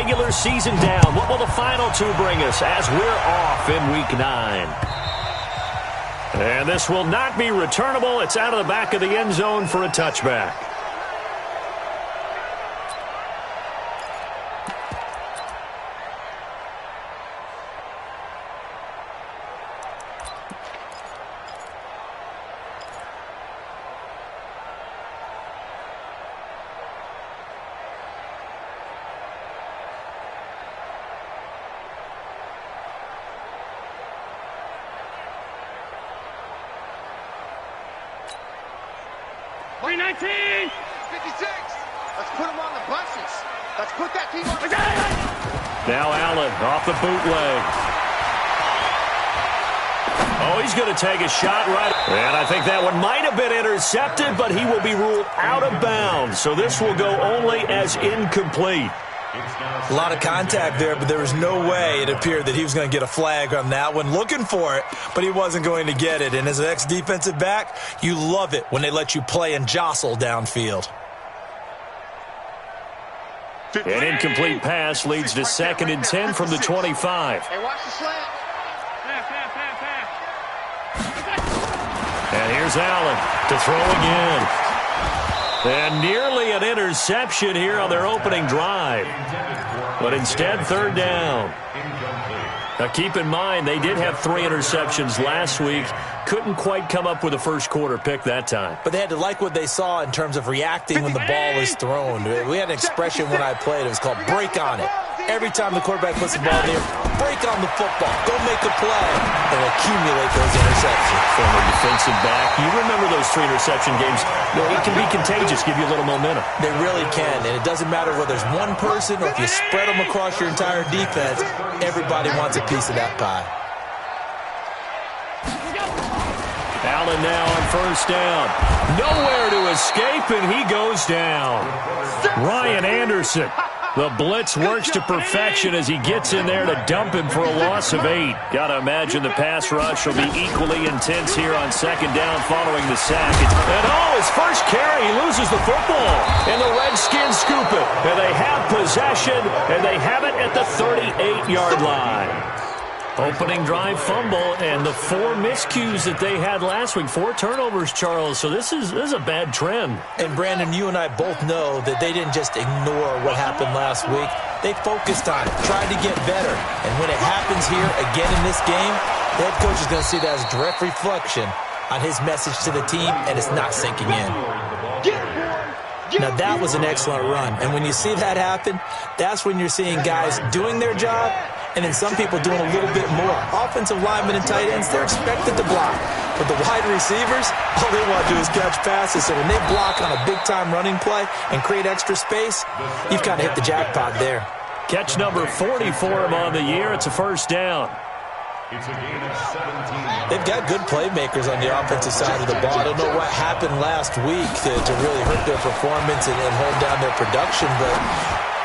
regular season down. What will the final two bring us as we're off in Week 9? And this will not be returnable. It's out of the back of the end zone for a touchback. Let's put him on the buses. Let's put that team on the... Now Allen off the bootleg. Oh, he's going to take a shot right. And I think that one might have been intercepted, but he will be ruled out of bounds. So this will go only as incomplete. A lot of contact there, but there was no way it appeared that he was going to get a flag on that one. Looking for it, but he wasn't going to get it. And as an ex-defensive back, you love it when they let you play and jostle downfield. An incomplete pass leads to 2nd and 10 from the 25. Hey, watch the slant. And here's Allen to throw again. And nearly an interception here on their opening drive. But instead, 3rd down. Now keep in mind, they did have 3 interceptions last week. Couldn't quite come up with a first quarter pick that time. But they had to like what they saw in terms of reacting when the ball is thrown. We had an expression when I played. It was called break on it. Every time the quarterback puts the ball there, break on the football. Go make a play and accumulate those interceptions. Former defensive back. You remember those 3 interception games. It can be contagious, give you a little momentum. They really can, and it doesn't matter whether it's one person or if you spread them across your entire defense, everybody wants a piece of that pie. Allen now on 1st down. Nowhere to escape, and he goes down. Ryan Anderson. The blitz works to perfection as he gets in there to dump him for a loss of 8. Got to imagine the pass rush will be equally intense here on 2nd down following the sack. And his first carry, he loses the football. And the Redskins scoop it. And they have possession, and they have it at the 38-yard line. Opening drive fumble, and the 4 miscues that they had last week. 4 turnovers, Charles. So this is a bad trend. And, Brandon, you and I both know that they didn't just ignore what happened last week. They focused on it, tried to get better. And when it happens here again in this game, the head coach is going to see that as a direct reflection on his message to the team, and it's not sinking in. Now, that was an excellent run. And when you see that happen, that's when you're seeing guys doing their job, and then some people doing a little bit more. Offensive linemen and tight ends, they're expected to block. But the wide receivers, all they want to do is catch passes. So when they block on a big-time running play and create extra space, you've kind of hit the jackpot there. Catch number 40 for him on the year. It's a 1st down. It's a gain of 17. They've got good playmakers on the offensive side of the ball. I don't know what happened last week to really hurt their performance and hold down their production, but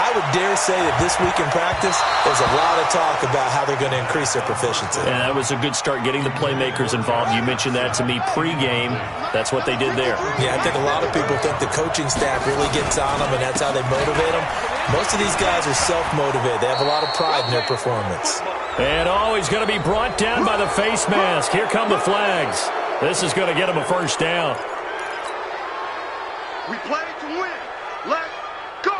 I would dare say that this week in practice, there's a lot of talk about how they're going to increase their proficiency. And that was a good start, getting the playmakers involved. You mentioned that to me pregame. That's what they did there. Yeah, I think a lot of people think the coaching staff really gets on them, and that's how they motivate them. Most of these guys are self-motivated. They have a lot of pride in their performance. And he's going to be brought down by the face mask. Here come the flags. This is going to get him a 1st down. We play to win. Let's go.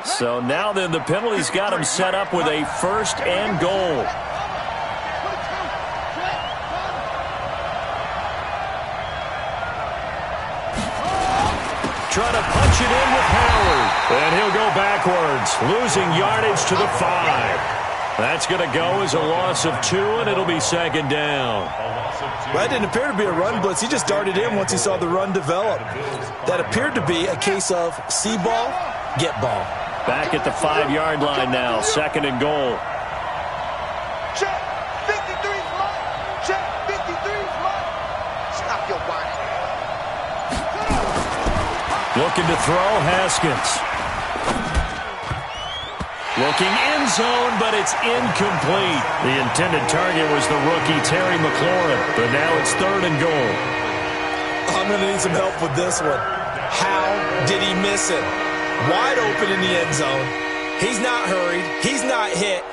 So now then, the penalty's got him set up with a 1st and goal. Trying to punch it in with Howard. And he'll go backwards, losing yardage to the 5. That's going to go as a loss of 2, and it'll be 2nd down. Well, that didn't appear to be a run blitz. He just darted in once he saw the run develop. That appeared to be a case of see ball, get ball. Back at the 5-yard line now, 2nd and goal. Check. 53's mine. Check. 53's mine. Stop your whining. Looking to throw, Haskins. Looking end zone, but it's incomplete. The intended target was the rookie, Terry McLaurin. But now it's 3rd and goal. I'm going to need some help with this one. How did he miss it? Wide open in the end zone. He's not hurried. He's not hit.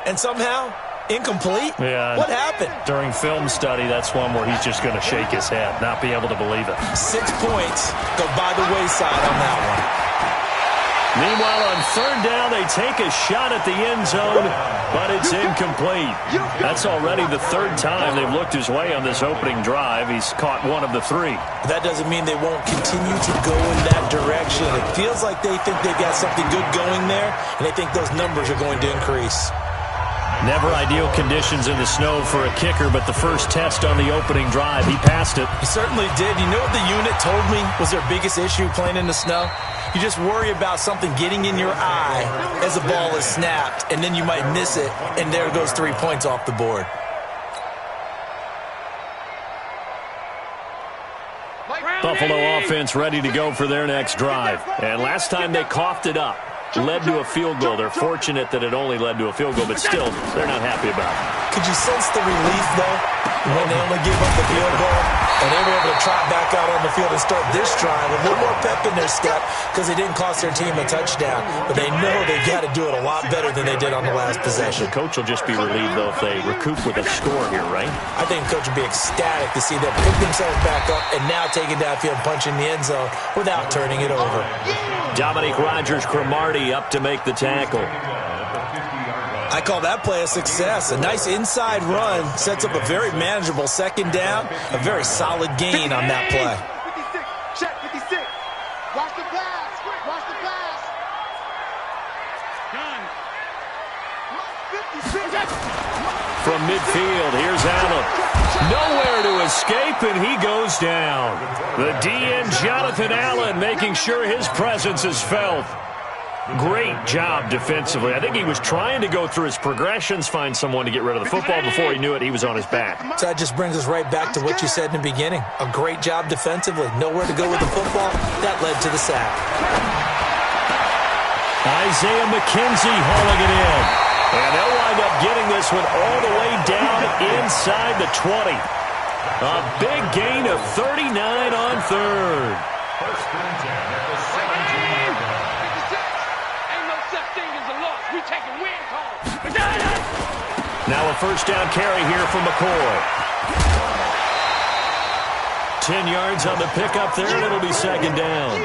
And somehow, incomplete? Yeah. What happened? During film study, that's one where he's just going to shake his head, not be able to believe it. 6 points go by the wayside on that one. Meanwhile, on third down, they take a shot at the end zone, but it's incomplete. That's already the third time they've looked his way on this opening drive. He's caught one of the 3. That doesn't mean they won't continue to go in that direction. It feels like they think they've got something good going there, and they think those numbers are going to increase. Never ideal conditions in the snow for a kicker, but the first test on the opening drive, he passed it. He certainly did. You know what the unit told me was their biggest issue playing in the snow? You just worry about something getting in your eye as the ball is snapped, and then you might miss it, and there goes 3 points off the board. Buffalo offense ready to go for their next drive. And last time they coughed it up, led to a field goal. They're fortunate that it only led to a field goal, but still, they're not happy about it. Could you sense the relief, though, when they only gave up the field goal? And they were able to trot back out on the field and start this drive with a little more pep in their step because they didn't cost their team a touchdown. But they know they've got to do it a lot better than they did on the last possession. The coach will just be relieved, though, if they recoup with a score here, right? I think the coach would be ecstatic to see them pick themselves back up and now take it downfield and punch in the end zone without turning it over. Dominique Rodgers-Cromartie up to make the tackle. I call that play a success. A nice inside run sets up a very manageable second down, a very solid gain on that play. 56, check 56. Watch the pass. Watch the pass. Done. 56. From midfield, here's Allen. Nowhere to escape, and he goes down. The DN, Jonathan Allen, making sure his presence is felt. Great job defensively. I think he was trying to go through his progressions, find someone to get rid of the football. Before he knew it, he was on his back. So that just brings us right back to what you said in the beginning. A great job defensively. Nowhere to go with the football. That led to the sack. Isaiah McKenzie hauling it in. And they'll wind up getting this one all the way down inside the 20. A big gain of 39 on third. First and 10 at the 17-yard line. Now a first down carry here from McCoy. 10 yards on the pickup there, and it'll be second down.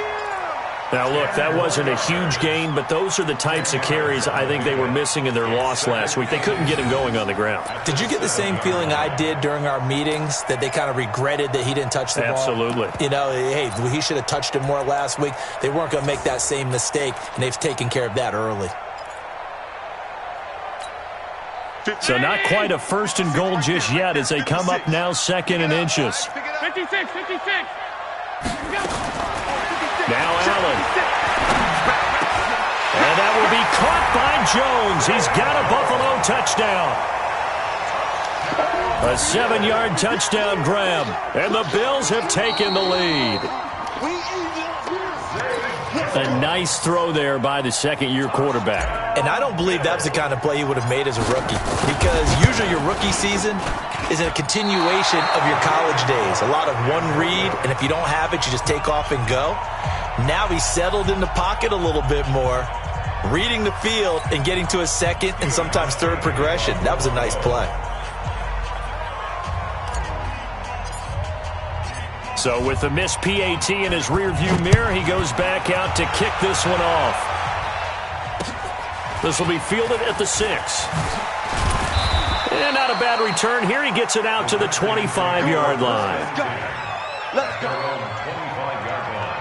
Now, look, that wasn't a huge gain, but those are the types of carries I think they were missing in their loss last week. They couldn't get him going on the ground. Did you get the same feeling I did during our meetings, that they kind of regretted that he didn't touch the ball? Absolutely. You know, hey, he should have touched it more last week. They weren't going to make that same mistake, and they've taken care of that early. So not quite a first and goal just yet as they come up now second and inches. 56. Now Allen. And that will be caught by Jones. He's got a Buffalo touchdown. A 7-yard touchdown grab. And the Bills have taken the lead. A nice throw there by the second-year quarterback. And I don't believe that's the kind of play he would have made as a rookie, because usually your rookie season is a continuation of your college days. A lot of one read, and if you don't have it, you just take off and go. Now he's settled in the pocket a little bit more, reading the field and getting to a second and sometimes third progression. That was a nice play. So with the missed PAT in his rearview mirror, he goes back out to kick this one off. This will be fielded at the 6. And not a bad return here. He gets it out to the 25-yard line. Let's go. 25-yard line.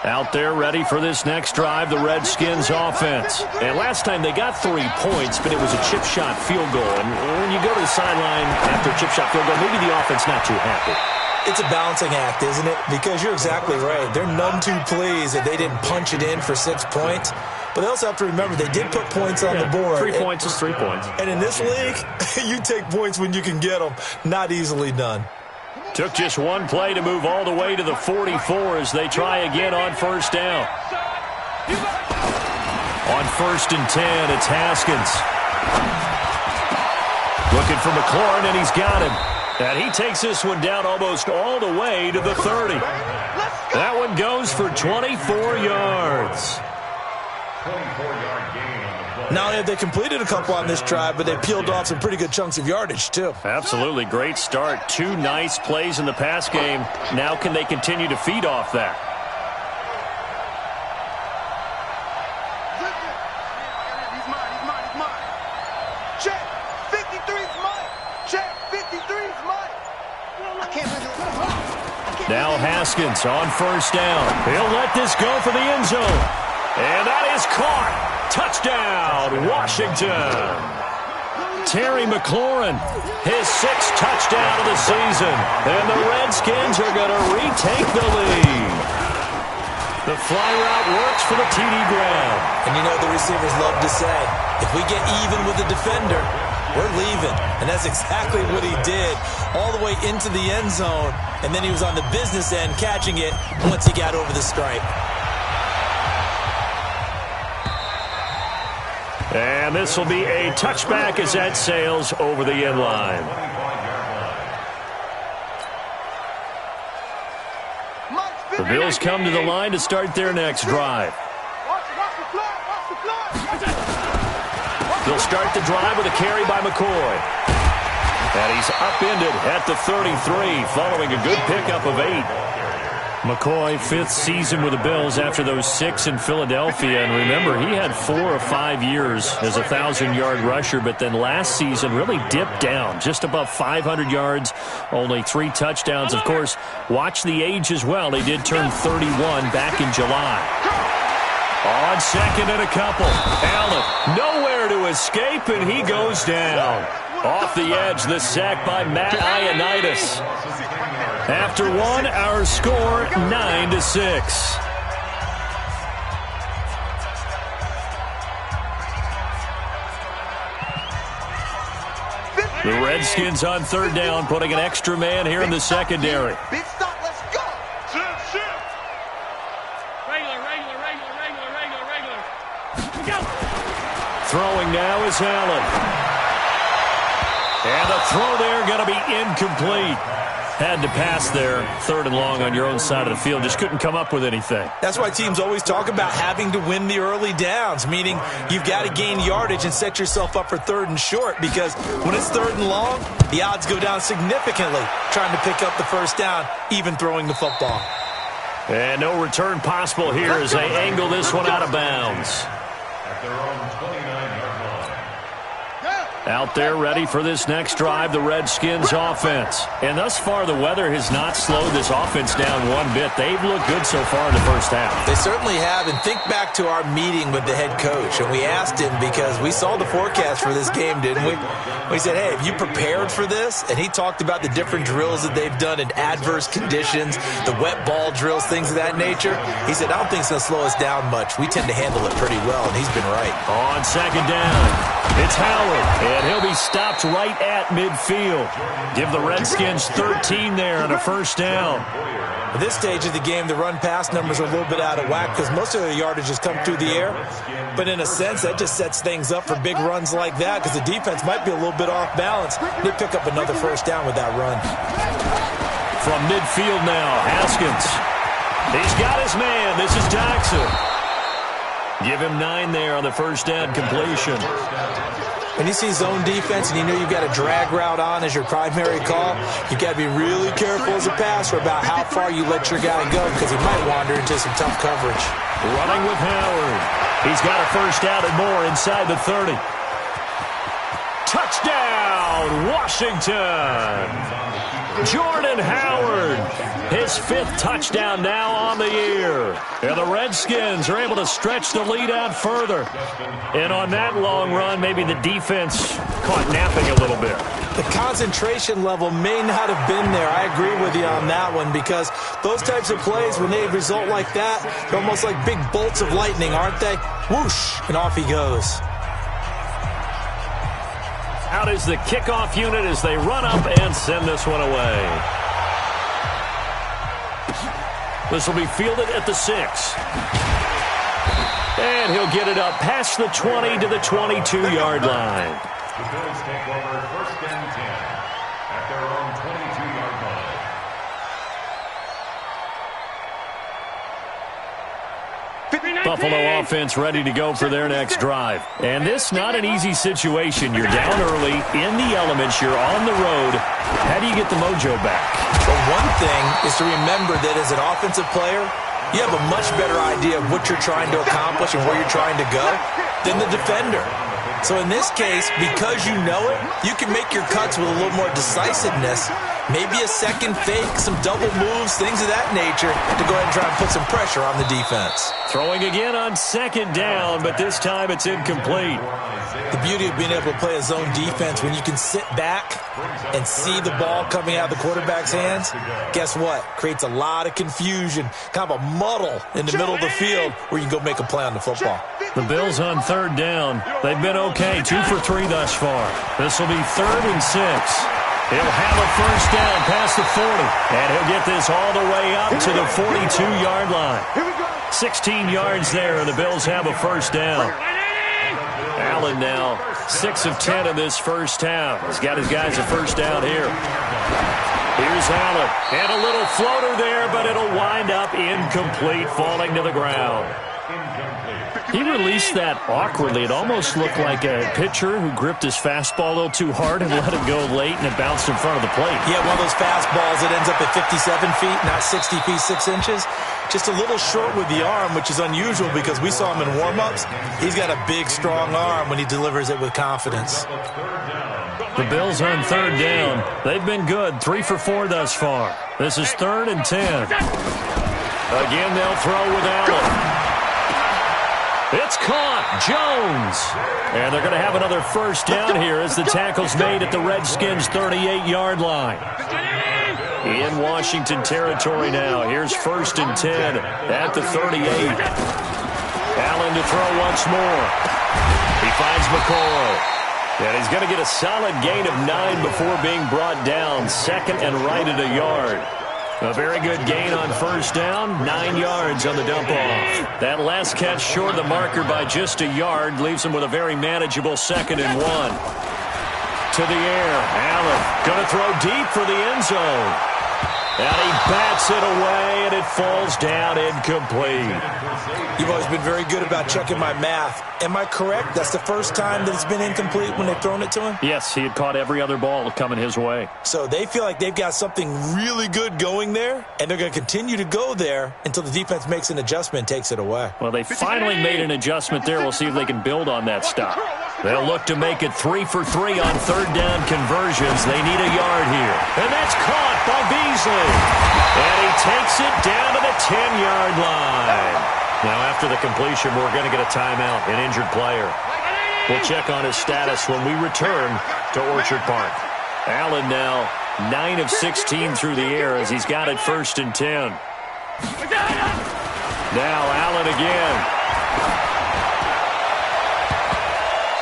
Out there ready for this next drive, the Redskins offense. And last time they got 3 points, but it was a chip shot field goal. And when you go to the sideline after a chip shot field goal, maybe the offense not too happy. It's a balancing act, isn't it? Because you're exactly right. They're none too pleased that they didn't punch it in for 6 points. But they also have to remember they did put points on the board. 3 points is 3 points. And in this league, you take points when you can get them. Not easily done. Took just one play to move all the way to the 44 as they try again on first down. On first and 10, it's Haskins. Looking for McLaurin, and he's got him. And he takes this one down almost all the way to the 30. That one goes for 24 yards. 24-yard gain on the play. Not only have they completed a couple on this drive, but they peeled off some pretty good chunks of yardage, too. Absolutely great start. 2 nice plays in the pass game. Now can they continue to feed off that? He's mine. Check. 53's mine. Check. 53's mine. I can't win the Now Haskins on first down. He'll let this go for the end zone. And that is caught. Touchdown, Washington. Terry McLaurin, his 6th touchdown of the season. And the Redskins are going to retake the lead. The fly route works for the TD grab. And you know the receivers love to say, if we get even with the defender, we're leaving. And that's exactly what he did all the way into the end zone. And then he was on the business end catching it once he got over the stripe. And this will be a touchback as that sails over the end line. The Bills come to the line to start their next drive. They'll start the drive with a carry by McCoy. And he's upended at the 33 following a good pickup of 8. McCoy, 5th season with the Bills after those 6 in Philadelphia. And remember, he had 4 or 5 years as a 1,000-yard rusher, but then last season really dipped down, just above 500 yards, only 3 touchdowns. Of course, watch the age as well. He did turn 31 back in July. On second and a couple, Allen nowhere to escape, and he goes down. Off the edge, the sack by Matt Ioannidis. After 1, our score 9-6. The Redskins on 3rd down, putting an extra man here in the secondary. Big stop, let's go. Regular. Throwing now is Allen. And the throw there going to be incomplete. Had to pass there, 3rd and long on your own side of the field. Just couldn't come up with anything. That's why teams always talk about having to win the early downs, meaning you've got to gain yardage and set yourself up for 3rd and short, because when it's 3rd and long, the odds go down significantly trying to pick up the first down, even throwing the football. And no return possible here as they angle this one out of bounds. At their own 29-yard line. Out there ready for this next drive, the Redskins offense. And thus far, the weather has not slowed this offense down one bit. They've looked good so far in the first half. They certainly have, and think back to our meeting with the head coach, and we asked him because we saw the forecast for this game, didn't we? We said, hey, have you prepared for this? And he talked about the different drills that they've done in adverse conditions, the wet ball drills, things of that nature. He said, I don't think it's going to slow us down much. We tend to handle it pretty well, and he's been right. On second down, it's Howard, and he'll be stopped right at midfield. Give the Redskins 13 there on a first down. At this stage of the game, the run-pass numbers are a little bit out of whack because most of the yardage has come through the air. But in a sense, that just sets things up for big runs like that because the defense might be a little bit off balance. They pick up another first down with that run. From midfield now, Haskins. He's got his man. This is Jackson. Give him 9 there on the first down completion. When you see zone defense and you know you've got a drag route on as your primary call, you've got to be really careful as a passer about how far you let your guy go because he might wander into some tough coverage. Running with Howard. He's got a first down and more inside the 30. Touchdown, Washington! Jordan Howard, his 5th touchdown now on the year. And the Redskins are able to stretch the lead out further. And on that long run, maybe the defense caught napping a little bit. The concentration level may not have been there. I agree with you on that one because those types of plays, when they result like that, they're almost like big bolts of lightning, aren't they? Whoosh, and off he goes. Out is the kickoff unit as they run up and send this one away. This will be fielded at the 6. And he'll get it up past the 20 to the 22-yard line. The Bills take over 1st and 10 at their own Buffalo offense ready to go for their next drive. And this not an easy situation. You're down early, in the elements, you're on the road. How do you get the mojo back? Well, one thing is to remember that as an offensive player, you have a much better idea of what you're trying to accomplish and where you're trying to go than the defender. So in this case, because you know it, you can make your cuts with a little more decisiveness. Maybe a second fake, some double moves, things of that nature to go ahead and try and put some pressure on the defense. Throwing again on second down, but this time it's incomplete. The beauty of being able to play a zone defense when you can sit back and see the ball coming out of the quarterback's hands, guess what? Creates a lot of confusion, kind of a muddle in the middle of the field where you can go make a play on the football. The Bills on third down. They've been okay, 2 for 3 thus far. This will be 3rd and 6. He'll have a first down past the 40, and he'll get this all the way up to the 42-yard line. 16 yards there, and the Bills have a first down. Allen now 6 of 10 in this first half. He's got his guys a first down here. Here's Allen, and a little floater there, but it'll wind up incomplete, falling to the ground. He released that awkwardly. It almost looked like a pitcher who gripped his fastball a little too hard and let it go late, and it bounced in front of the plate. Yeah, one of those fastballs that ends up at 57 feet, not 60 feet, 6 inches. Just a little short with the arm, which is unusual because we saw him in warm-ups. He's got a big, strong arm when he delivers it with confidence. The Bills on third down. They've been good, 3 for 4 thus far. This is 3rd and 10. Again, they'll throw with Allen. It's caught. Jones. And they're going to have another first down here as the tackle's made at the Redskins' 38-yard line. In Washington territory now. Here's 1st and 10 at the 38. Allen to throw once more. He finds McCoy. And he's going to get a solid gain of 9 before being brought down. 2nd and right at a yard. A very good gain on first down, 9 yards on the dump-off. That last catch short of the marker by just a yard leaves him with a very manageable 2nd and 1. To the air, Allen going to throw deep for the end zone. And he bats it away, and it falls down incomplete. You've always been very good about checking my math. Am I correct? That's the first time that it's been incomplete when they've thrown it to him? Yes, he had caught every other ball coming his way. So they feel like they've got something really good going there, and they're going to continue to go there until the defense makes an adjustment and takes it away. Well, they finally made an adjustment there. We'll see if they can build on that stop. They'll look to make it 3 for 3 on third down conversions. They need a yard here. And that's caught by Beasley. And he takes it down to the 10-yard line. Now, after the completion, we're going to get a timeout, an injured player. We'll check on his status when we return to Orchard Park. Allen now 9 of 16 through the air as he's got it 1st and 10. Now Allen again.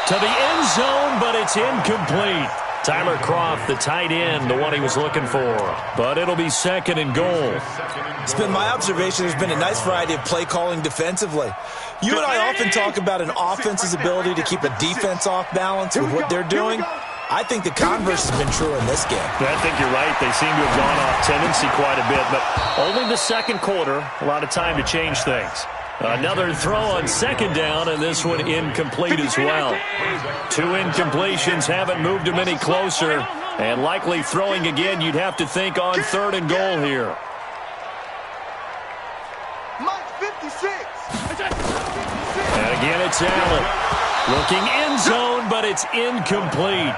To the end zone, but it's incomplete. Tyler Croft, the tight end, the one he was looking for. But it'll be 2nd and goal. It's been my observation there's been a nice variety of play calling defensively. You and I often talk about an offense's ability to keep a defense off balance with what they're doing. I think the converse has been true in this game. I think you're right. They seem to have gone off tendency quite a bit, but only the second quarter, a lot of time to change things. Another throw on 2nd down, and this one incomplete as well. 2 incompletions haven't moved him any closer, and likely throwing again, you'd have to think on 3rd and goal here. And again, it's Allen. Looking end zone, but it's incomplete.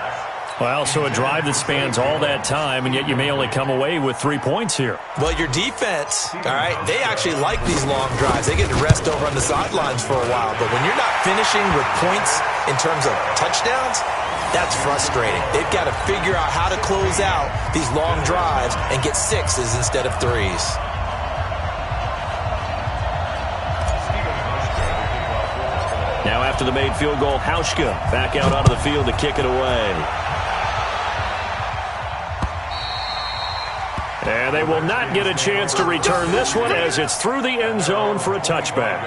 Well, so a drive that spans all that time, and yet you may only come away with 3 points here. Well, your defense, all right, they actually like these long drives. They get to rest over on the sidelines for a while. But when you're not finishing with points in terms of touchdowns, that's frustrating. They've got to figure out how to close out these long drives and get 6s instead of 3s. Now after the made field goal, Hauschka back out onto the field to kick it away. And they will not get a chance to return this one as it's through the end zone for a touchback.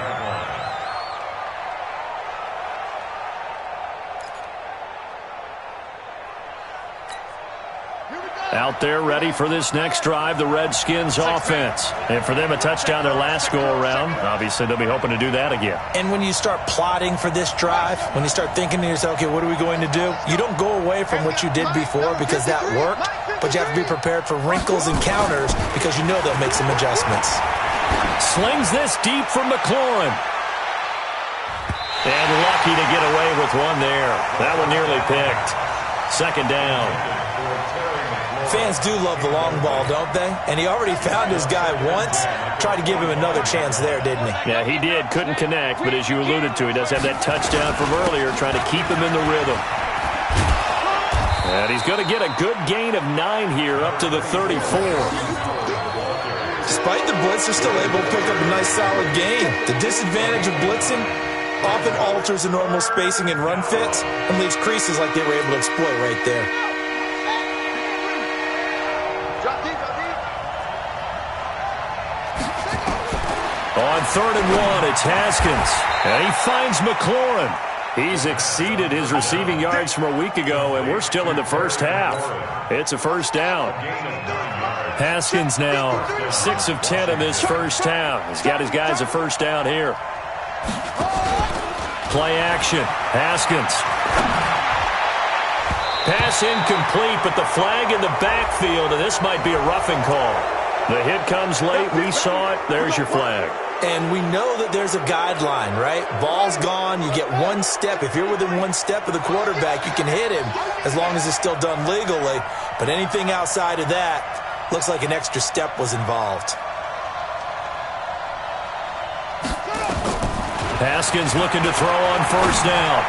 Out there ready for this next drive, the Redskins offense. And for them, a touchdown their last go-around. Obviously, they'll be hoping to do that again. And when you start plotting for this drive, when you start thinking to yourself, okay, what are we going to do? You don't go away from what you did before because that worked, but you have to be prepared for wrinkles and counters because you know they'll make some adjustments. Slings this deep from McLaurin. And lucky to get away with one there. That one nearly picked. Second down. Fans do love the long ball, don't they? And he already found his guy once. Tried to give him another chance there, didn't he? Yeah, he did. Couldn't connect, but as you alluded to, he does have that touchdown from earlier, trying to keep him in the rhythm. And he's going to get a good gain of 9 here, up to the 34. Despite the blitz, they're still able to pick up a nice, solid gain. The disadvantage of blitzing often alters the normal spacing and run fits and leaves creases like they were able to exploit right there. On 3rd and 1, it's Haskins. And he finds McLaurin. He's exceeded his receiving yards from a week ago, and we're still in the first half. It's a first down. Haskins now 6 of 10 in this first half. He's got his guys a first down here. Play action. Haskins. Pass incomplete, but the flag in the backfield, and this might be a roughing call. The hit comes late. We saw it. There's your flag. And we know that there's a guideline, right? Ball's gone. You get one step. If you're within one step of the quarterback, you can hit him as long as it's still done legally. But anything outside of that, looks like an extra step was involved. Haskins looking to throw on first down.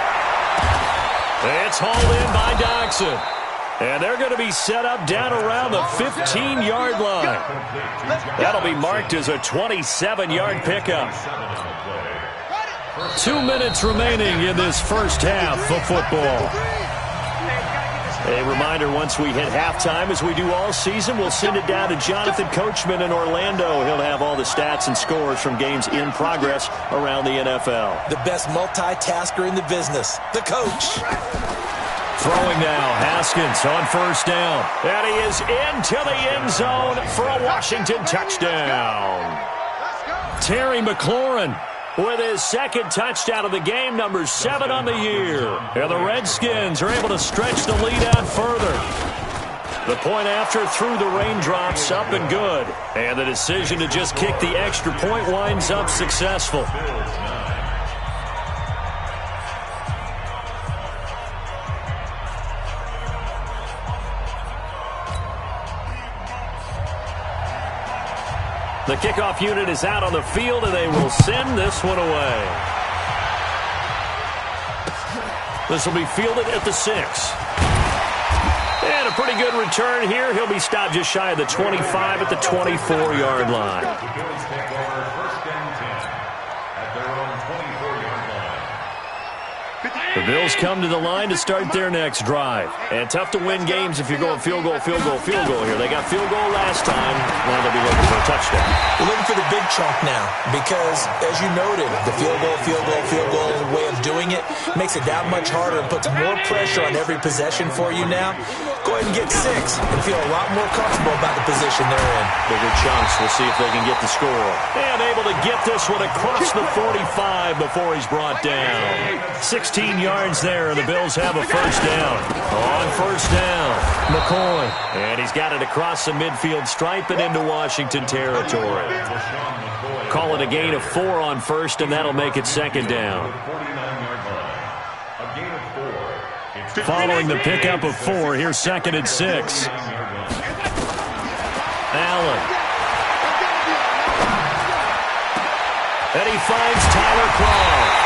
It's hauled in by Doxson. And they're going to be set up down around the 15-yard line. That'll be marked as a 27-yard pickup. 2 minutes remaining in this first half of football. A reminder, once we hit halftime, as we do all season, we'll send it down to Jonathan Coachman in Orlando. He'll have all the stats and scores from games in progress around the NFL. The best multitasker in the business, the coach. Throwing now, Haskins on first down. And he is into the end zone for a Washington touchdown. Terry McLaurin with his second touchdown of the game, number 7 on the year. And the Redskins are able to stretch the lead out further. The point after through the raindrops, up and good. And the decision to just kick the extra point winds up successful. The kickoff unit is out on the field, and they will send this one away. This will be fielded at the 6. And a pretty good return here. He'll be stopped just shy of the 25 at the 24-yard line. The Bills come to the line to start their next drive. And tough to win games if you're going field goal, field goal, field goal here. They got field goal last time. Now they'll be looking for a touchdown. We're looking for the big chunk now because, as you noted, the field goal way of doing it makes it that much harder and puts more pressure on every possession for you now. Go ahead and get 6 and feel a lot more comfortable about the position they're in. Bigger chunks. We'll see if they can get the score. And able to get this one across the 45 before he's brought down. 16 yards there, and the Bills have a first down. On first down, McCoy. And he's got it across the midfield stripe and into Washington territory. Call it a gain of 4 on first, and that'll make it second down. Following the pickup of 4, here's second and 6. Allen. And he finds Tyler Croft.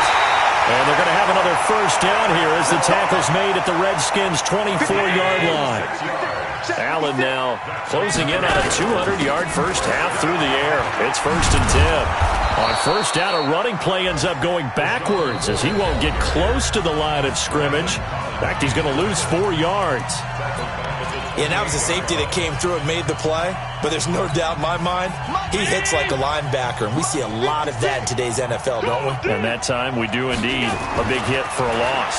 And they're going to have another first down here as the tackle's made at the Redskins' 24-yard line. Allen now closing in on a 200-yard first half through the air. It's first and 10. On first down, a running play ends up going backwards as he won't get close to the line of scrimmage. In fact, he's going to lose 4 yards. Yeah, that was a safety that came through and made the play. But there's no doubt in my mind, he hits like a linebacker. And we see a lot of that in today's NFL, don't we? And that time we do indeed. A big hit for a loss.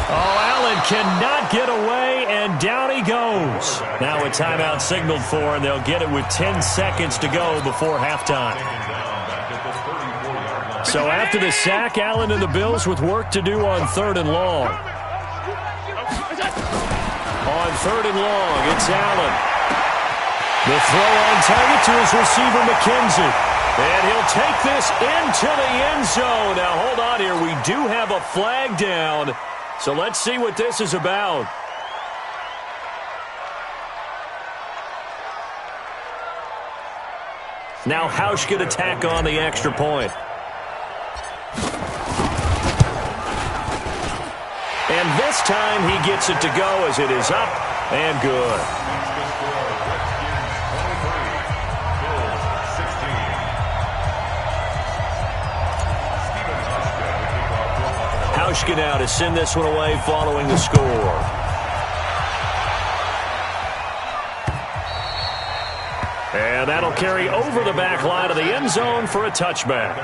Oh, Allen cannot get away, and down he goes. Now a timeout signaled for, and they'll get it with 10 seconds to go before halftime. So after the sack, Allen and the Bills with work to do on 3rd and long. On 3rd and long, it's Allen. The throw on target to his receiver, McKenzie. And he'll take this into the end zone. Now, hold on here. We do have a flag down. So let's see what this is about. Now Hausch could attack on the extra point. And this time he gets it to go as it is up and good. Hauschka now to send this one away following the score. And that'll carry over the back line of the end zone for a touchback.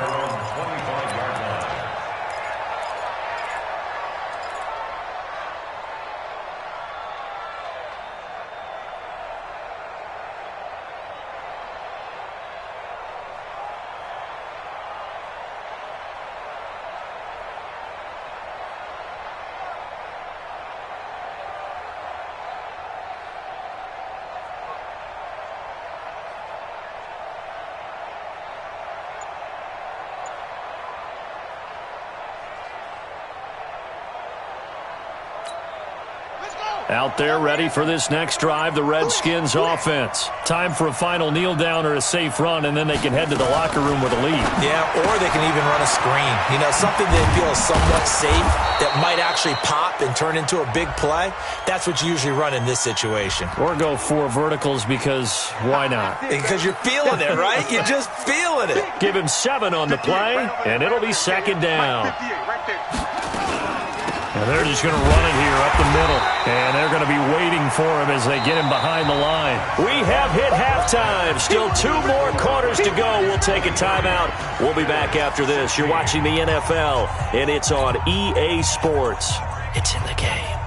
Out there ready for this next drive, the Redskins offense. Time for a final kneel down or a safe run, and then they can head to the locker room with a lead. Yeah, or they can even run a screen. You know, something they feel is somewhat safe that might actually pop and turn into a big play. That's what you usually run in this situation. Or go 4 verticals because why not? Because you're feeling it, right? You're just feeling it. Give him 7 on the play, and it'll be 2nd down. And they're just going to run it here up the middle. And they're going to be waiting for him as they get him behind the line. We have hit halftime. Still 2 more quarters to go. We'll take a timeout. We'll be back after this. You're watching the NFL, and it's on EA Sports. It's in the game.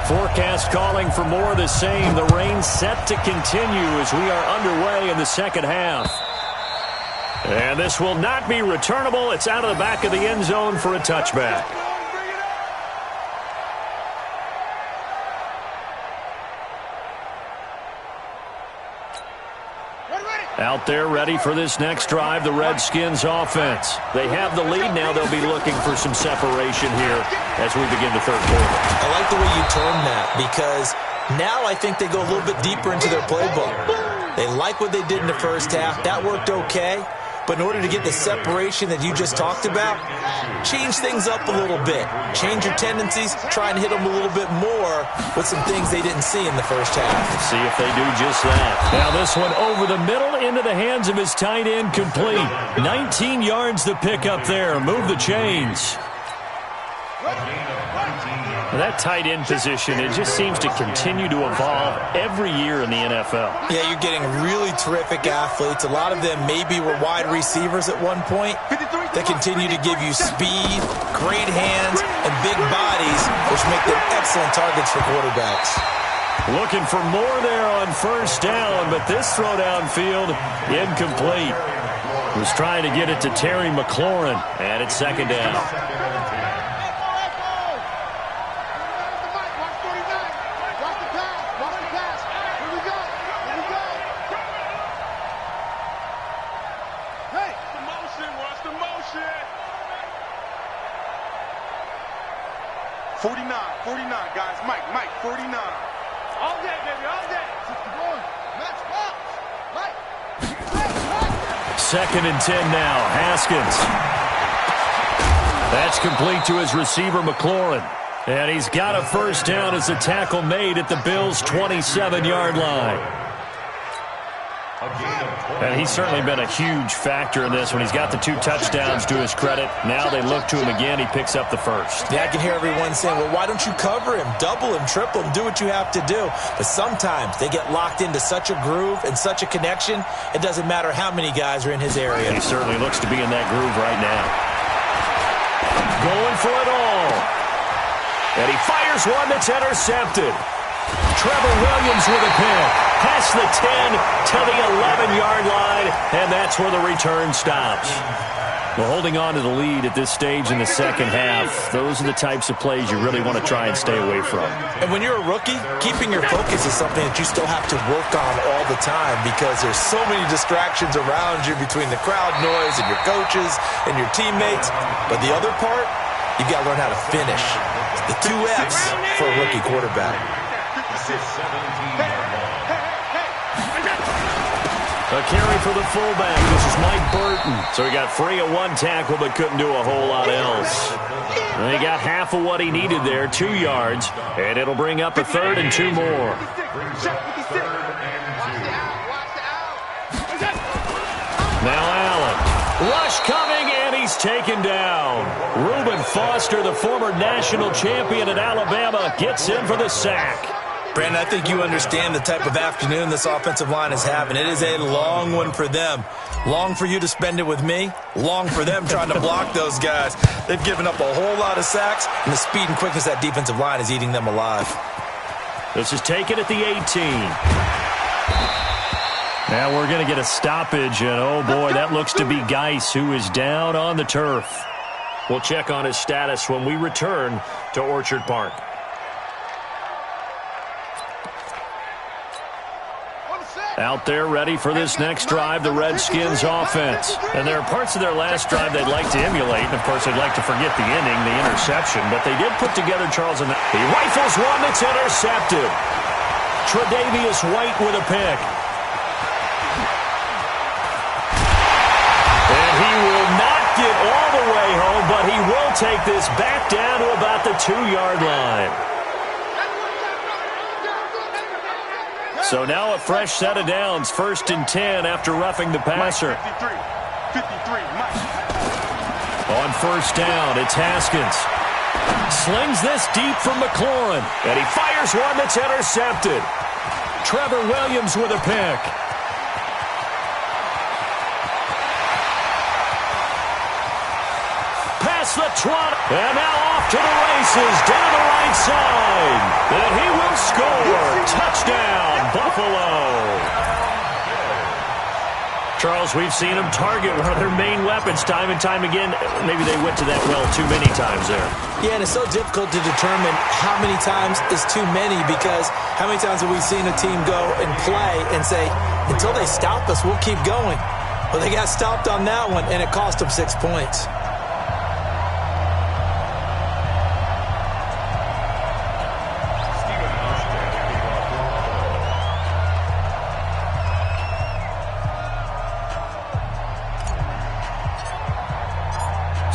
Forecast calling for more of the same. The rain set to continue as we are underway in the second half. And this will not be returnable. It's out of the back of the end zone for a touchback. Out there ready for this next drive, the Redskins offense. They have the lead now. They'll be looking for some separation here as we begin the 3rd quarter. I like the way you term that because now I think they go a little bit deeper into their playbook. They like what they did in the first half. That worked okay. But in order to get the separation that you just talked about, change things up a little bit. Change your tendencies. Try and hit them a little bit more with some things they didn't see in the first half. Let's see if they do just that. Now this one over the middle into the hands of his tight end, complete. 19 yards to pick up there. Move the chains. That tight end position, it just seems to continue to evolve every year in the NFL. Yeah, you're getting really terrific athletes. A lot of them maybe were wide receivers at one point. They continue to give you speed, great hands, and big bodies, which make them excellent targets for quarterbacks. Looking for more there on 1st down, but this throw downfield, incomplete. Was trying to get it to Terry McLaurin, and it's 2nd down. Guys, Mike, 49. All day, baby, all day. 61. Match box. 2nd and 10 now. Haskins. That's complete to his receiver, McLaurin. And he's got a 1st down as the tackle made at the Bills' 27-yard line. And he's certainly been a huge factor in this. When he's got the 2 touchdowns to his credit, now they look to him again. He picks up the first. Yeah, I can hear everyone saying, well, why don't you cover him, double him, triple him, do what you have to do. But sometimes they get locked into such a groove and such a connection, it doesn't matter how many guys are in his area. He certainly looks to be in that groove right now. Going for it all. And he fires one that's intercepted. Trevor Williams with a pick. Past the 10 to the 11-yard line, and that's where the return stops. Well, holding on to the lead at this stage in the second half, those are the types of plays you really want to try and stay away from. And when you're a rookie, keeping your focus is something that you still have to work on all the time because there's so many distractions around you between the crowd noise and your coaches and your teammates. But the other part, you've got to learn how to finish. The 2 F's for a rookie quarterback. A carry for the fullback. This is Mike Burton. So he got free of 1 tackle but couldn't do a whole lot else. And he got half of what he needed there, 2 yards. And it'll bring up a 3rd and 2 more. Now Allen. Rush coming, and he's taken down. Reuben Foster, the former national champion at Alabama, gets in for the sack. Brandon, I think you understand the type of afternoon this offensive line is having. It is a long one for them. Long for you to spend it with me. Long for them trying to block those guys. They've given up a whole lot of sacks, and the speed and quickness of that defensive line is eating them alive. This is taken at the 18. Now we're going to get a stoppage, and oh boy, that looks to be Geis, who is down on the turf. We'll check on his status when we return to Orchard Park. Out there ready for this next drive, the Redskins offense. And there are parts of their last drive they'd like to emulate. And, of course, they'd like to forget the inning, the interception. But they did put together, Charles, and he rifles one that's intercepted. Tre'Davious White with a pick. And he will not get all the way home, but he will take this back down to about the 2-yard line. So now a fresh set of downs, 1st and 10 after roughing the passer. 53, On 1st down, it's Haskins. Slings this deep from McLaurin, and he fires one that's intercepted. Trevor Williams with a pick. Past the 20, and now off to the races, down the right side. And he will score. Touchdown, Buffalo. Charles, we've seen them target one of their main weapons time and time again. Maybe they went to that well too many times there. Yeah, and it's so difficult to determine how many times is too many because how many times have we seen a team go and play and say, until they stop us, we'll keep going. Well, they got stopped on that one, and it cost them 6 points.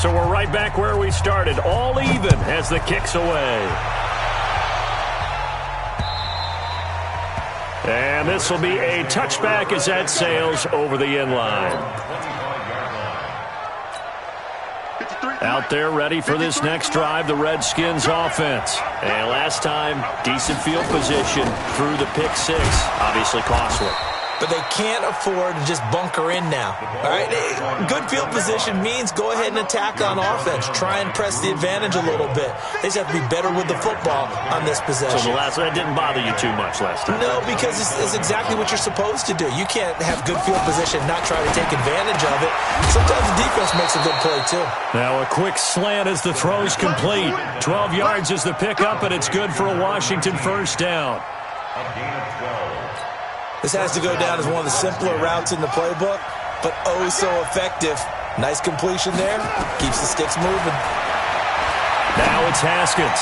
So we're right back where we started, all even as the kick's away. And this will be a touchback as that sails over the end line. Out there ready for this next drive, the Redskins offense. And last time, decent field position through the pick 6, obviously costly. But they can't afford to just bunker in now. All right, good field position means go ahead and attack on offense. Try and press the advantage a little bit. They just have to be better with the football on this possession. So the last one didn't bother you too much last time? No, because it's exactly what you're supposed to do. You can't have good field position and not try to take advantage of it. Sometimes the defense makes a good play, too. Now a quick slant as the throw's complete. 12 yards is the pickup, and it's good for a Washington 1st down. A gain of 12. This has to go down as one of the simpler routes in the playbook, but oh so effective. Nice completion there. Keeps the sticks moving. Now it's Haskins.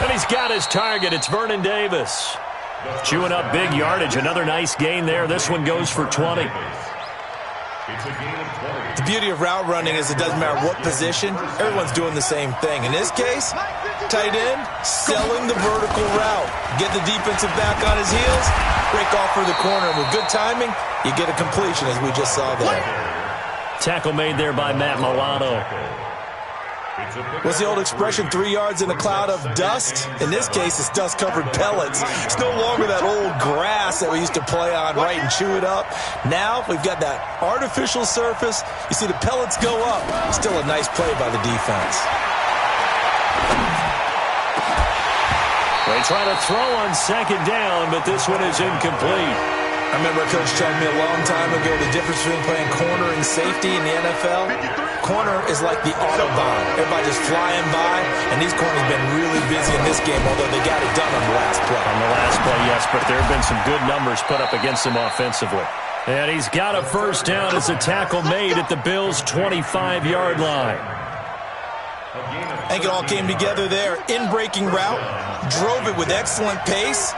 And he's got his target. It's Vernon Davis. Chewing up big yardage. Another nice gain there. This one goes for 20. It's a gain of 20. The beauty of route running is it doesn't matter what position, everyone's doing the same thing. In this case, tight end, selling the vertical route. Get the defensive back on his heels, break off for the corner. And with good timing, you get a completion, as we just saw there. Tackle made there by Matt Milano. What's the old expression, 3 yards in a cloud of dust? In this case, it's dust-covered pellets. It's no longer that old grass that we used to play on, right, and chew it up. Now we've got that artificial surface. You see the pellets go up. Still a nice play by the defense. They try to throw on second down, but this one is incomplete. I remember a coach telling me a long time ago the difference between playing corner and safety in the NFL. Corner is like the Autobahn. Everybody just flying by, and these corners have been really busy in this game, although they got it done on the last play. On the last play, yes, but there have been some good numbers put up against him offensively. And he's got a first down as a tackle made at the Bills' 25-yard line. I think it all came together there. In-breaking route, drove it with excellent pace.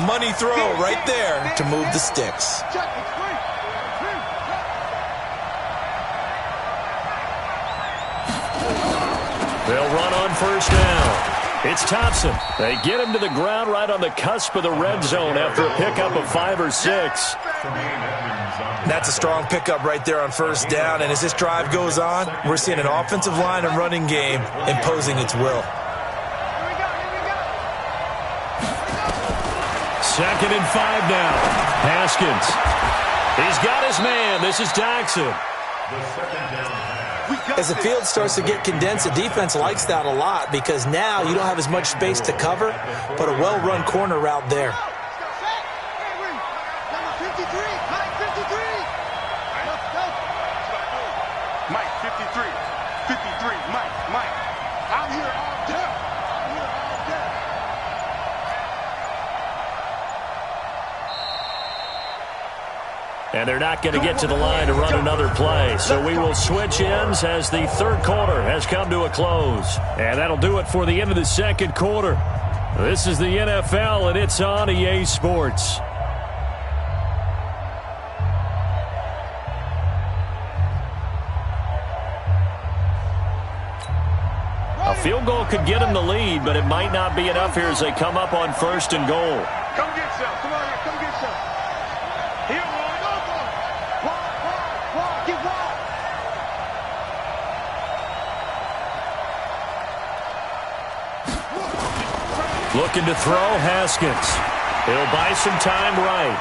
Money throw right there to move the sticks. They'll run on first down. It's Thompson. They get him to the ground right on the cusp of the red zone after a pickup of 5 or 6. That's a strong pickup right there on first down. And as this drive goes on, we're seeing an offensive line and running game imposing its will. Second and 5 now. Haskins. He's got his man. This is Jackson. As the field starts to get condensed, the defense likes that a lot because now you don't have as much space to cover, but a well-run corner route there. Mike, 53. 53, Mike. I'm here all day. And they're not going to get to the line to run another play. So we will switch ends as the third quarter has come to a close. And that'll do it for the end of the second quarter. This is the NFL, and it's on EA Sports. A field goal could get them the lead, but it might not be enough here as they come up on first and goal. Come get some. Come on here. Come get some. Here, walk, get walk. Looking to throw, Haskins. He'll buy some time right.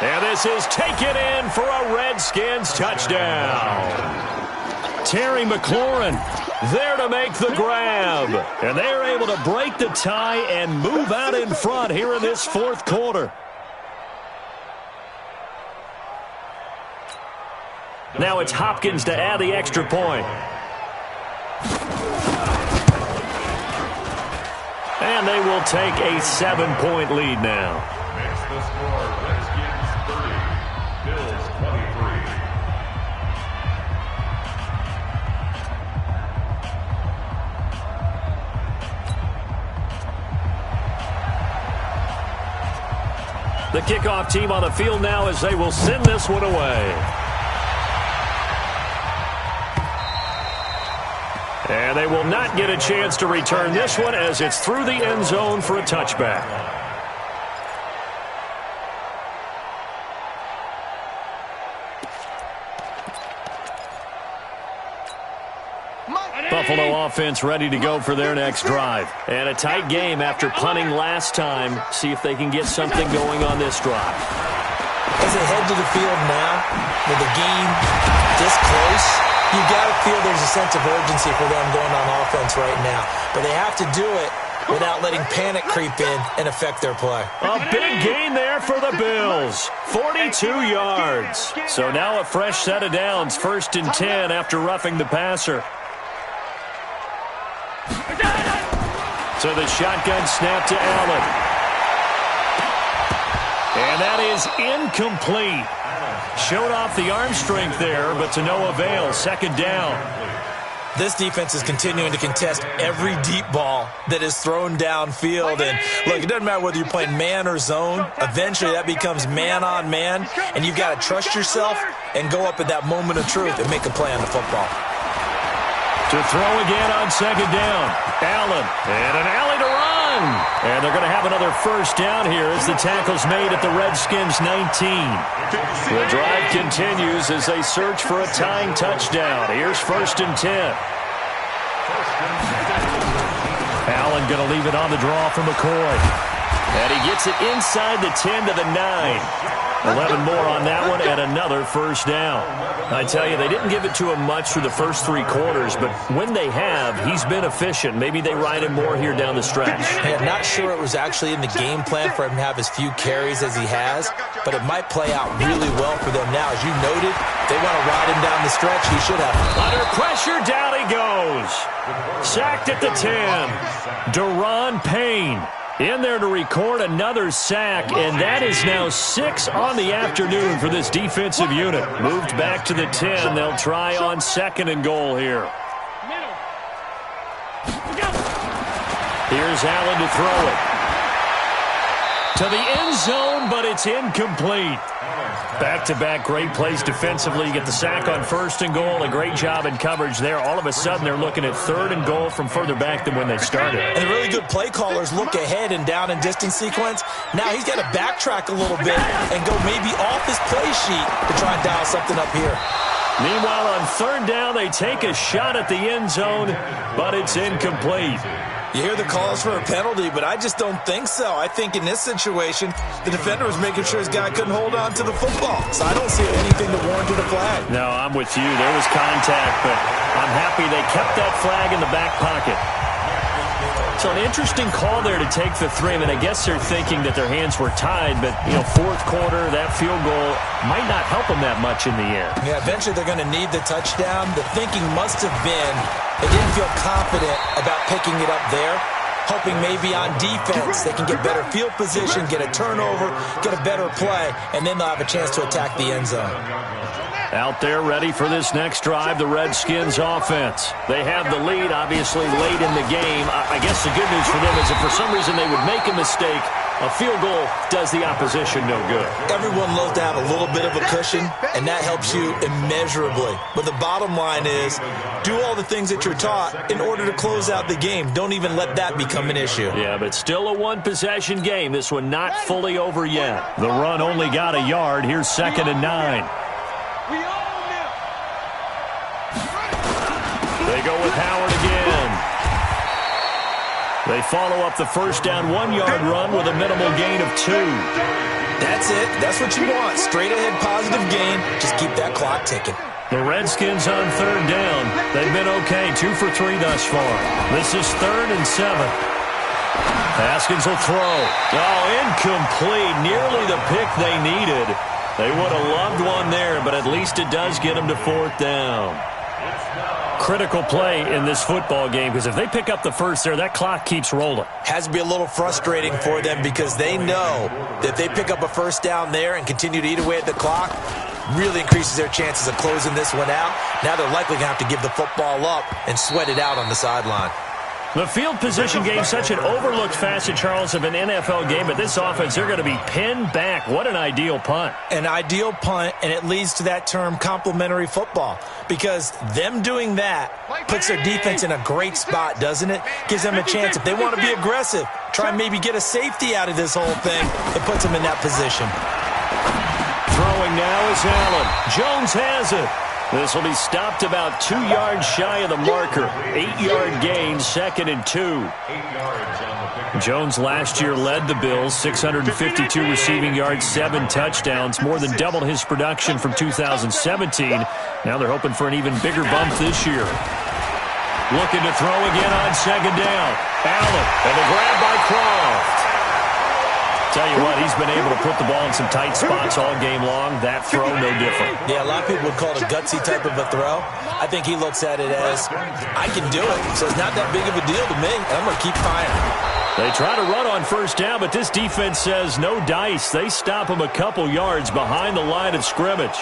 And this is taken in for a Redskins touchdown. Terry McLaurin there to make the grab. And they're able to break the tie and move out in front here in this fourth quarter. Now it's Hopkins to add the extra point. And they will take a 7-point lead now. Makes the score Redskins 30, Bills 23. The kickoff team on the field now as they will send this one away. And they will not get a chance to return this one as it's through the end zone for a touchback. Buffalo offense ready to go for their next drive. And a tight game after punting last time. See if they can get something going on this drive. As they head to the field now, with the game this close, you got to feel there's a sense of urgency for them going on offense right now. But they have to do it without letting panic creep in and affect their play. A big gain there for the Bills. 42 yards. So now a fresh set of downs. 1st and 10 after roughing the passer. So the shotgun snap to Allen. And that is incomplete. Showed off the arm strength there, but to no avail. 2nd down. This defense is continuing to contest every deep ball that is thrown downfield. And look, it doesn't matter whether you're playing man or zone. Eventually, that becomes man on man, and you've got to trust yourself and go up at that moment of truth and make a play on the football. To throw again on second down. Allen, and an alley to run. And they're going to have another first down here as the tackle's made at the Redskins 19. The drive continues as they search for a tying touchdown. Here's 1st and 10. Allen going to leave it on the draw for McCoy. And he gets it inside the 10 to the 9. 11 more on that one and another first down. I tell you, they didn't give it to him much through the first 3 quarters, but when they have, he's been efficient. Maybe they ride him more here down the stretch. Hey, I'm not sure it was actually in the game plan for him to have as few carries as he has, but it might play out really well for them now. As you noted, they want to ride him down the stretch. He should have. Under pressure, down he goes. Sacked at the 10. Deron Payne in there to record another sack, and that is now 6 on the afternoon for this defensive unit. Moved back to the 10. They'll try on 2nd and goal here. Here's Allen to throw it. To the end zone, but it's incomplete. Back-to-back great plays defensively. You get the sack on 1st and goal. A great job in coverage there. All of a sudden, they're looking at 3rd and goal from further back than when they started. And the really good play callers look ahead and down and distance sequence. Now he's got to backtrack a little bit and go maybe off his play sheet to try and dial something up here. Meanwhile, on 3rd down, they take a shot at the end zone, but it's incomplete. You hear the calls for a penalty, but I just don't think so. I think in this situation, the defender was making sure his guy couldn't hold on to the football. So I don't see anything to warrant a flag. No, I'm with you. There was contact, but I'm happy they kept that flag in the back pocket. So an interesting call there to take the 3. I mean, I guess they're thinking that their hands were tied, but, 4th quarter, that field goal might not help them that much in the end. Yeah, eventually they're going to need the touchdown. The thinking must have been they didn't feel confident about picking it up there, hoping maybe on defense they can get better field position, get a turnover, get a better play, and then they'll have a chance to attack the end zone. Out there ready for this next drive, the Redskins offense. They have the lead, obviously, late in the game. I guess the good news for them is if for some reason they would make a mistake, a field goal does the opposition no good. Everyone loves to have a little bit of a cushion, and that helps you immeasurably. But the bottom line is, do all the things that you're taught in order to close out the game. Don't even let that become an issue. Yeah, but still a one-possession game. This one not fully over yet. The run only got a yard. Here's 2nd and 9. They go with Howard again. They follow up the first down 1-yard run with a minimal gain of 2. That's it. That's what you want. Straight ahead positive gain. Just keep that clock ticking. The Redskins on 3rd down. They've been okay. 2 for 3 thus far. This is 3rd and 7. Haskins will throw. Oh, incomplete. Nearly the pick they needed. They would have loved one there, but at least it does get them to 4th down. Critical play in this football game, because if they pick up the first there, that clock keeps rolling. Has to be a little frustrating for them because they know that if they pick up a first down there and continue to eat away at the clock, really increases their chances of closing this one out. Now they're likely going to have to give the football up and sweat it out on the sideline. The field position game, such an overlooked facet, Charles, of an NFL game, but this offense, they're going to be pinned back. What an ideal punt. An ideal punt, and it leads to that term complementary football, because them doing that puts their defense in a great spot, doesn't it? Gives them a chance. If they want to be aggressive, try and maybe get a safety out of this whole thing, it puts them in that position. Throwing now is Allen. Jones has it. This will be stopped about 2 yards shy of the marker. 8-yard gain, 2nd and 2. Jones last year led the Bills, 652 receiving yards, 7 touchdowns, more than doubled his production from 2017. Now they're hoping for an even bigger bump this year. Looking to throw again on 2nd down. Allen, and a grab by Croft. Tell you what, he's been able to put the ball in some tight spots all game long. That throw, no different. Yeah, a lot of people would call it a gutsy type of a throw. I think he looks at it as, I can do it, so it's not that big of a deal to me, and I'm going to keep firing. They try to run on 1st down, but this defense says no dice. They stop him a couple yards behind the line of scrimmage.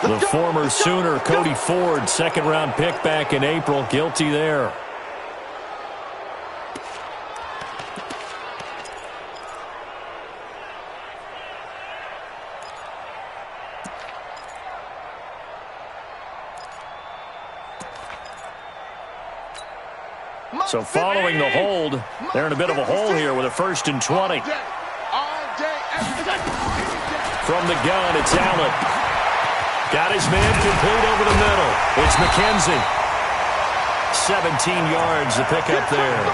The former Sooner, Cody Ford, second-round pick back in April, guilty there. So following the hold, they're in a bit of a hole here with a 1st and 20. From the gun, it's Allen. Got his man complete over the middle. It's McKenzie. 17 yards to pick up there.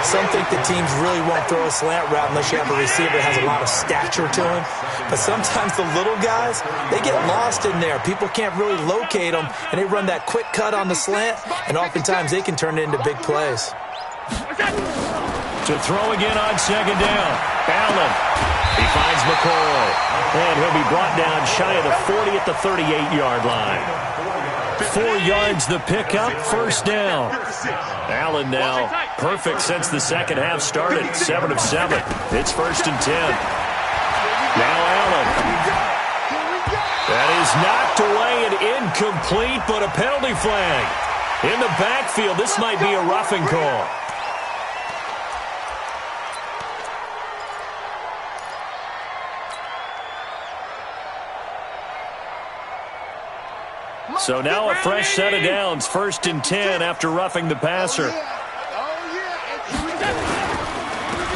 Some think the teams really won't throw a slant route unless you have a receiver that has a lot of stature to him. But sometimes the little guys, they get lost in there. People can't really locate them, and they run that quick cut on the slant, and oftentimes they can turn it into big plays. To throw again on second down. Allen. He finds McCoy. And he'll be brought down shy of the 40 at the 38-yard line. 4 yards the pickup, 1st down. Allen now perfect since the second half started. 7 of 7. It's 1st and 10. Now Allen. That is knocked away and incomplete, but a penalty flag. In the backfield, this might be a roughing call. So now a fresh set of downs, 1st and 10 after roughing the passer.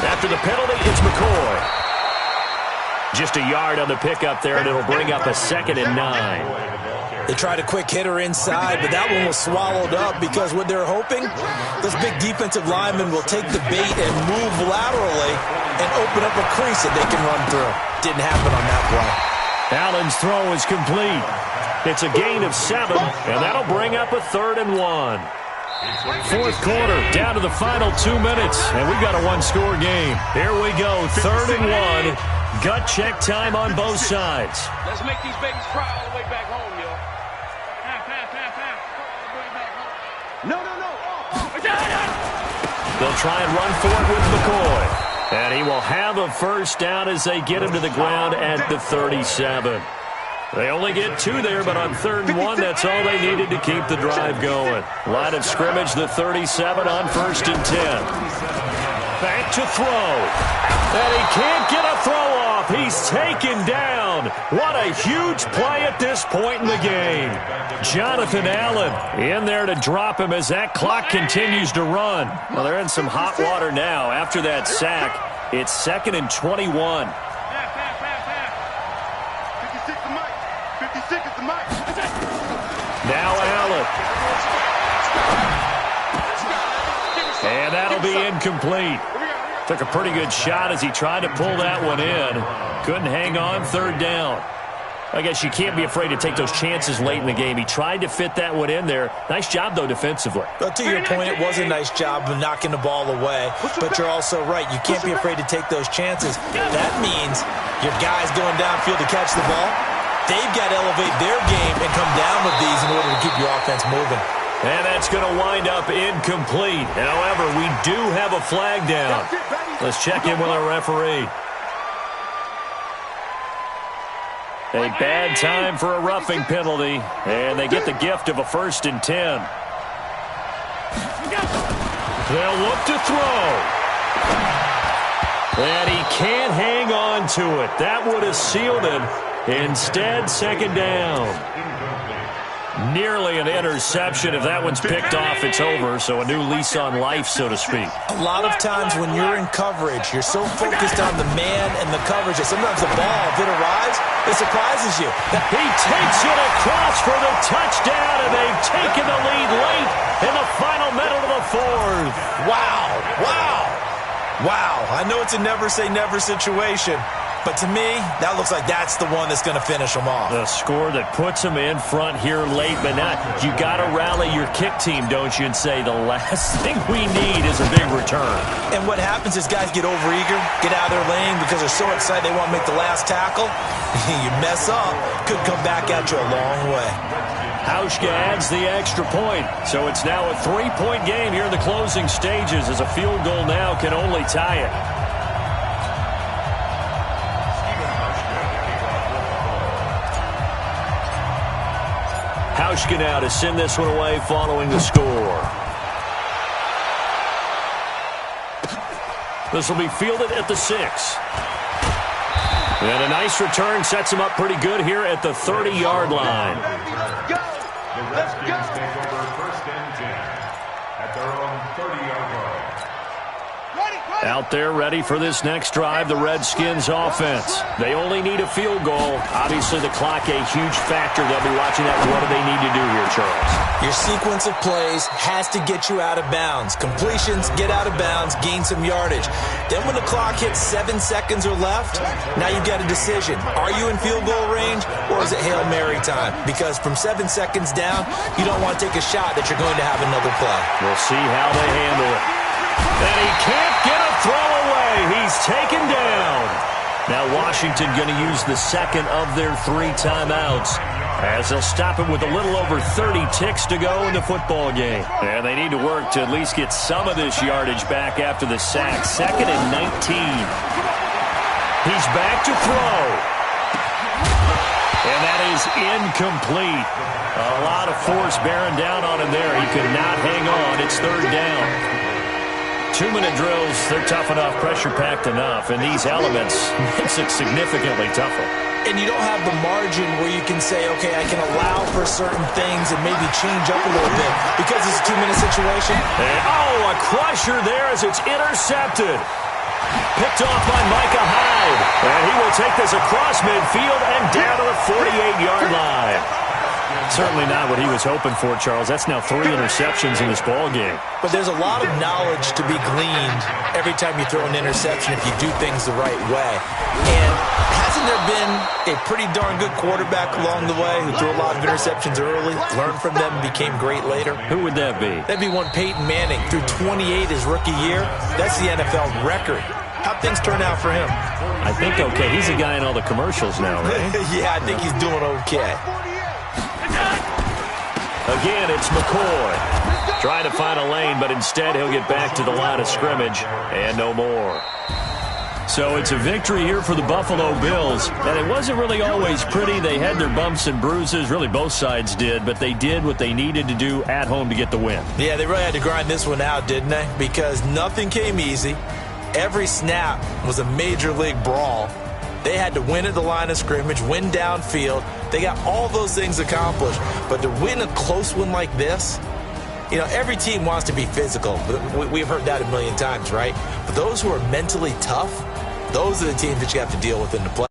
After the penalty, it's McCoy. Just a yard on the pickup there, and it'll bring up a 2nd and 9. They tried a quick hitter inside, but that one was swallowed up because what they're hoping, those big defensive linemen will take the bait and move laterally and open up a crease that they can run through. Didn't happen on that play. Allen's throw is complete. It's a gain of 7, and that'll bring up a 3rd and 1. 4th quarter, down to the final 2 minutes, and we've got a one-score game. Here we go, 3rd and 1. Gut check time on both sides. Let's make these babies cry all the way back home, yo. No. They'll try and run for it with McCoy. And he will have a 1st down as they get him to the ground at the 37. They only get 2 there, but on 3rd and 1, that's all they needed to keep the drive going. Line of scrimmage, the 37 on 1st and 10. Back to throw. And he can't get a throw off. He's taken down. What a huge play at this point in the game. Jonathan Allen in there to drop him as that clock continues to run. Well, they're in some hot water now. After that sack, it's 2nd and 21. Now Allen. And that'll be incomplete. Took a pretty good shot as he tried to pull that one in. Couldn't hang on, 3rd down. I guess you can't be afraid to take those chances late in the game. He tried to fit that one in there. Nice job, though, defensively. But to your point, it was a nice job of knocking the ball away. But you're also right. You can't be afraid to take those chances. That means your guys going downfield to catch the ball, they've got to elevate their game and come down with these in order to keep your offense moving. And that's going to wind up incomplete. However, we do have a flag down. Let's check in with our referee. A bad time for a roughing penalty, and they get the gift of a 1st and 10. They'll look to throw. And he can't hang on to it. That would have sealed it. Instead, 2nd down. Nearly an interception. If that one's picked off, it's over. So a new lease on life, so to speak. A lot of times when you're in coverage, you're so focused on the man and the coverage that sometimes the ball, if it arrives, it surprises you. He takes it across for the touchdown, and they've taken the lead late in the final minute of the 4th. Wow. I know it's a never-say-never situation. But to me, that looks like that's the one that's going to finish them off. The score that puts them in front here late, but not. You got to rally your kick team, don't you, and say the last thing we need is a big return. And what happens is guys get overeager, get out of their lane because they're so excited they want to make the last tackle. You mess up, could come back at you a long way. Hauschka adds the extra point, so it's now a 3-point game here in the closing stages as a field goal now can only tie it. Hauschka now to send this one away following the score. This will be fielded at the 6. And a nice return sets him up pretty good here at the 30-yard line. The Redskins take over first and 10 at their own 30-yard line. Out there ready for this next drive, the Redskins offense. They only need a field goal. Obviously, the clock a huge factor. They'll be watching that. What do they need to do here, Charles? Your sequence of plays has to get you out of bounds. Completions, get out of bounds, gain some yardage. Then when the clock hits 7 seconds or left, now you've got a decision. Are you in field goal range, or is it Hail Mary time? Because from 7 seconds down, you don't want to take a shot that you're going to have another play. We'll see how they handle it. And he can't get a throw away. He's taken down. Now Washington going to use the second of their 3 timeouts as they'll stop it with a little over 30 ticks to go in the football game. And they need to work to at least get some of this yardage back after the sack. 2nd and 19. He's back to throw. And that is incomplete. A lot of force bearing down on him there. He could not hang on. It's 3rd down. 2-minute drills, they're tough enough, pressure-packed enough, and these elements makes it significantly tougher. And you don't have the margin where you can say, okay, I can allow for certain things and maybe change up a little bit because it's a 2-minute situation. And, a crusher there as it's intercepted. Picked off by Micah Hyde. And he will take this across midfield and down to the 48-yard line. Certainly not what he was hoping for, Charles. That's now 3 interceptions in this ball game. But there's a lot of knowledge to be gleaned every time you throw an interception if you do things the right way. And hasn't there been a pretty darn good quarterback along the way who threw a lot of interceptions early, learned from them, and became great later? Who would that be? That'd be one Peyton Manning. Threw 28 his rookie year. That's the NFL record. How'd things turn out for him? I think okay. He's a guy in all the commercials now, right? Yeah, I think he's doing okay. Again, it's McCoy. Trying to find a lane, but instead he'll get back to the line of scrimmage and no more. So it's a victory here for the Buffalo Bills. And it wasn't really always pretty. They had their bumps and bruises. Really, both sides did. But they did what they needed to do at home to get the win. Yeah, they really had to grind this one out, didn't they? Because nothing came easy. Every snap was a major league brawl. They had to win at the line of scrimmage, win downfield. They got all those things accomplished. But to win a close one like this, you know, every team wants to be physical. We've heard that a million times, right? But those who are mentally tough, those are the teams that you have to deal with in the play.